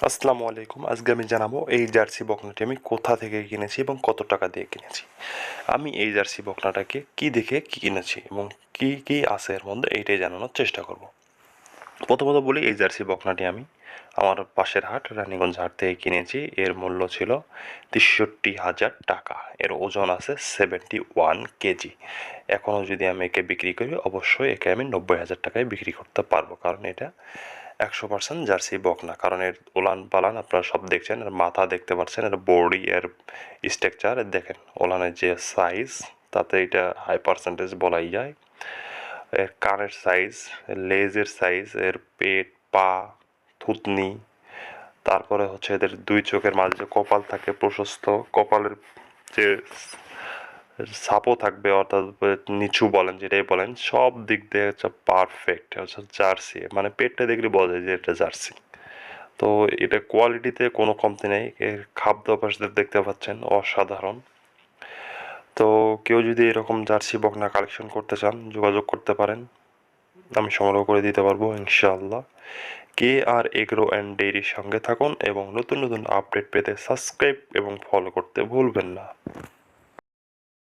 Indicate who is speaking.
Speaker 1: আসসালামু আলাইকুম। আজকে আমি জানাবো এই জার্সি বকনাটি আমি কোথা থেকে কিনেছি এবং কত টাকা দিয়ে কিনেছি। আমি এই জার্সি বকনাটাকে কি দেখে কিনেছি এবং কি কি আছে এর মধ্যে এইটাই জানানোর চেষ্টা করব। প্রথমত বলি, এই জার্সি বকনাটি আমি আমার পাশের হাট রানীগঞ্জ হাট থেকে কিনেছি। এর মূল্য ছিল ৬৩,০০০ টাকা। এর ওজন আছে 71 কেজি। এখনও যদি আমি একে বিক্রি করি, অবশ্যই একে আমি ৯০,০০০ টাকায় বিক্রি করতে পারবো, কারণ এটা ১০০% জার্সি বকনা। কারণ এর ওলান পালান আপনারা সব দেখছেন, এর মাথা দেখতে পাচ্ছেন, এর বডি, এর স্ট্রাকচার দেখেন, ওলানের যে সাইজ, তাতে এটা হাই পার্সেন্টেজ বলাই যায়। এর কানের সাইজ, লেজের সাইজ, এর পেট, পা, থুতনি, তারপরে হচ্ছে এদের দুই চোখের মাঝে যে কপাল থাকে প্রশস্ত, কপালের যে সাপও থাকবে, অর্থাৎ নিচু বলেন যেটাই বলেন, সব দিক দিয়ে হচ্ছে পারফেক্ট। হচ্ছে জার্সি, মানে পেটটা দেখলে বোঝা যায় যে এটা জার্সি। তো এটা কোয়ালিটিতে কোনো কমতি নেই। এর খাদ্যাভ্যাস দেখতে পাচ্ছেন অসাধারণ। তো কেউ যদি এরকম জার্সি বকনা কালেকশন করতে চান, যোগাযোগ করতে পারেন, আমি সংগ্রহ করে দিতে পারবো ইনশাআল্লাহ। কে আর এগ্রো অ্যান্ড ডেইরির সঙ্গে থাকুন এবং নতুন নতুন আপডেট পেতে সাবস্ক্রাইব এবং ফলো করতে ভুলবেন না।